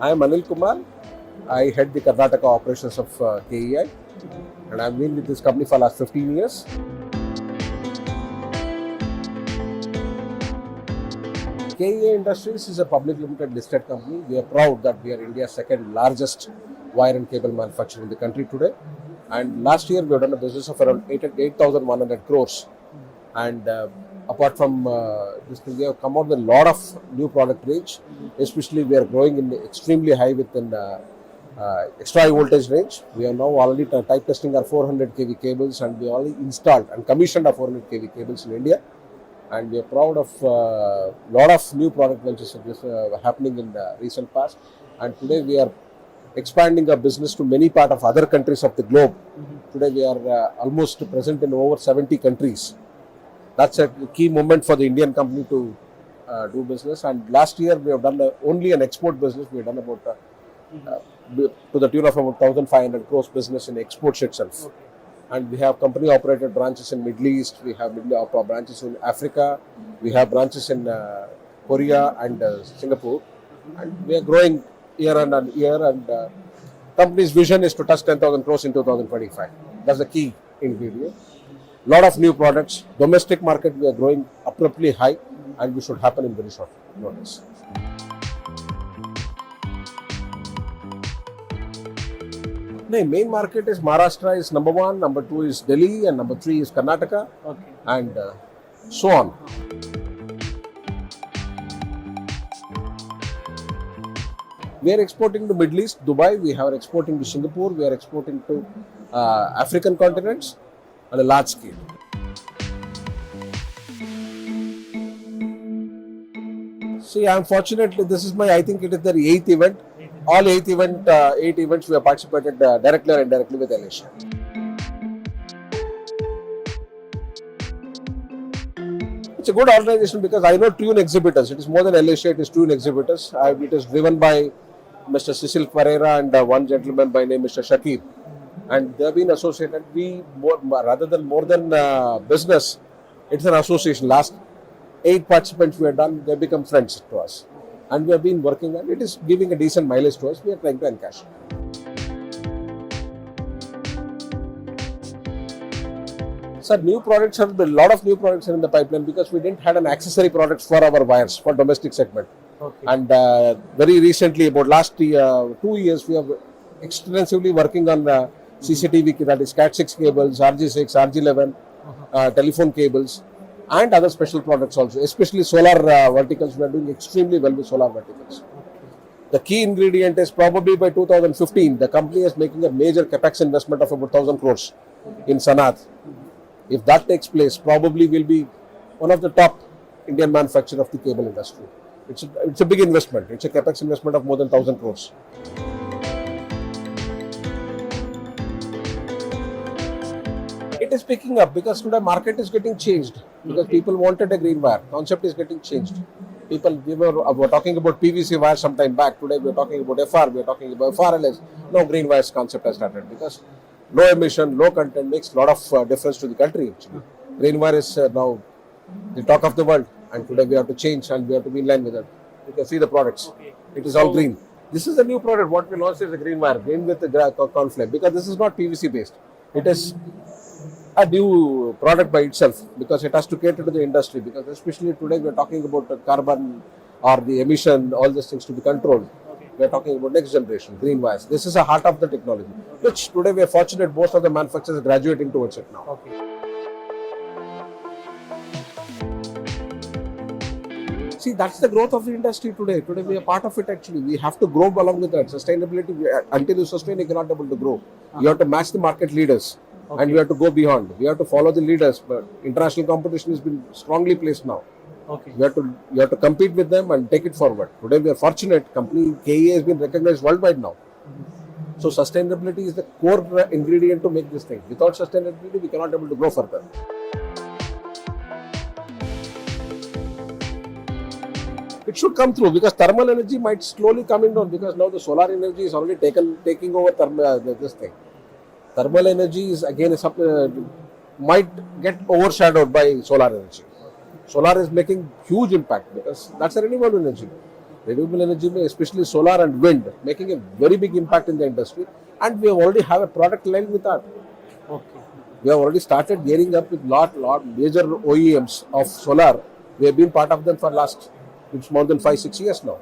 I am Anil Kumar. I head the Karnataka operations of KEI, and I've been with this company for the last 15 years. KEI Industries is a public limited listed company. We are proud that we are India's second largest wire and cable manufacturer in the country today. And last year we have done a business of around 8,100 crores. And apart from this thing, we have come out with a lot of new product range. Especially we are growing in extremely high within extra high voltage range. We are now already type testing our 400 kV cables, and we already installed and commissioned our 400 kV cables in India. And we are proud of a lot of new product launches happening in the recent past. And today we are expanding our business to many parts of other countries of the globe. Today we are almost present in over 70 countries. That's a key moment for the Indian company to do business. And last year we have done only an export business. We have done about to the tune of about 1,500 crores business in exports itself. Okay. And we have company operated branches in Middle East. We have branches in Africa. We have branches in Korea and Singapore. And we are growing year on year. And company's vision is to touch 10,000 crores in 2025. That's the key ingredient. Lot of new products. Domestic market we are growing abruptly high, and we should happen in very short notice. The main market is Maharashtra is number 1, number 2 is Delhi, and number 3 is Karnataka, and so on. We are exporting to Middle East, Dubai. We are exporting to Singapore. We are exporting to African continents on a large scale. See, I am fortunate. This is I think it is the 8th event. All 8 events we have participated directly or indirectly with LSA. It's a good organization because I know Tune exhibitors. It is more than LSA, it is Tune exhibitors. It is driven by Mr. Cecil Pereira and one gentleman by name Mr. Shakib. And they have been associated. Rather than more than business, it's an association. Last 8 participants we have done, they become friends to us. And we have been working, and it is giving a decent mileage to us. We are trying to encash. Sir, new products have a lot of new products are in the pipeline because we didn't have an accessory products for our wires for domestic segment. Okay. And very recently, about last 2 years, we have extensively working on CCTV, that is Cat6 cables, RG6, RG11, telephone cables, and other special products also, especially solar verticals. We are doing extremely well with solar verticals. The key ingredient is probably by 2015, the company is making a major capex investment of about 1,000 crores in Sanat. If that takes place, probably will be one of the top Indian manufacturer of the cable industry. It's a big investment. It's a capex investment of more than 1,000 crores. It is picking up because today market is getting changed because people wanted a green wire. Concept is getting changed. We were talking about PVC wire some time back. Today we are talking about FR. We are talking about FRLS. No, green wires concept has started because low emission, low content makes a lot of difference to the country actually. Green wire is now the talk of the world, and today we have to change and we have to be in line with it. You can see the products. It is all green. This is a new product. What we launched is a green wire, green with the cornflake, because this is not PVC based. It is a new product by itself because it has to cater to the industry, because especially today we are talking about the carbon or the emission, all these things to be controlled. We are talking about next generation green wires. This is the heart of the technology, which today we are fortunate most of the manufacturers are graduating towards it now. See, that's the growth of the industry today. Today we are part of it actually. We have to grow along with that. Sustainability, until you sustain, you cannot be able to grow. You have to match the market leaders. And we have to go beyond. We have to follow the leaders. But international competition has been strongly placed now. You have to compete with them and take it forward. Today we are fortunate. Company KEI has been recognized worldwide now. So sustainability is the core ingredient to make this thing. Without sustainability, we cannot be able to grow further. It should come through because thermal energy might slowly coming down because now the solar energy is already taking over this thing. Thermal energy is again might get overshadowed by solar energy. Solar is making huge impact because that's a renewable energy. Renewable energy, especially solar and wind, making a very big impact in the industry. And we already have a product line with that. Okay. We have already started gearing up with lot major OEMs of solar. We have been part of them for last, it's more than 5-6 years now.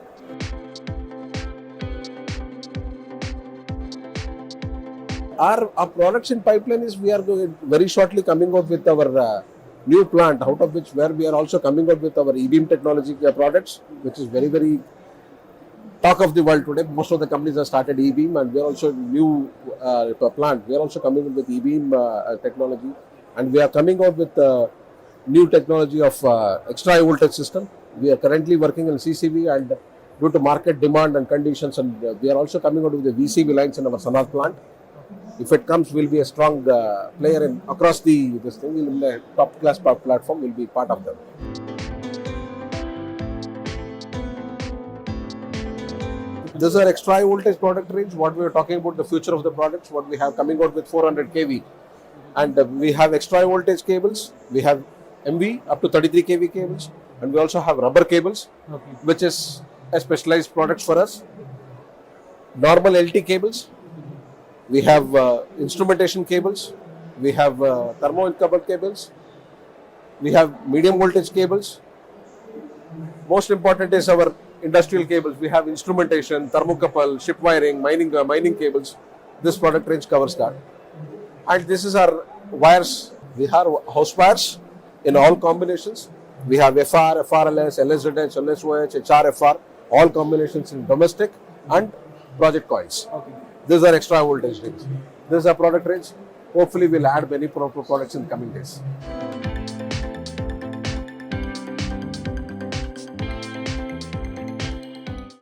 Our products in pipeline is we are going very shortly coming out with our new plant, out of which where we are also coming out with our E-beam technology products, which is very talk of the world today. Most of the companies have started E-beam, and we are also new plant. We are also coming in with E-beam technology, and we are coming out with new technology of extra high voltage system. We are currently working in CCV, and due to market demand and conditions, and we are also coming out with the VCV lines in our Sanad plant. If it comes, we'll be a strong player in across this thing. We'll be a top class platform. We'll be part of them. This is our extra high voltage product range. What we are talking about, the future of the products, what we have coming out with 400 kV. And we have extra high voltage cables. We have MV up to 33 kV cables. And we also have rubber cables, which is a specialized product for us. Normal LT cables. We have instrumentation cables. We have thermo coupled cables. We have medium voltage cables. Most important is our industrial cables. We have instrumentation, thermocouple, ship wiring, mining cables. This product range covers that. And this is our wires. We have house wires in all combinations. We have FR, FRLS, LSZH, LSOH, HRFR, all combinations in domestic and project coils. Okay. These are extra voltage range. This is our product range. Hopefully, we'll add many products in the coming days.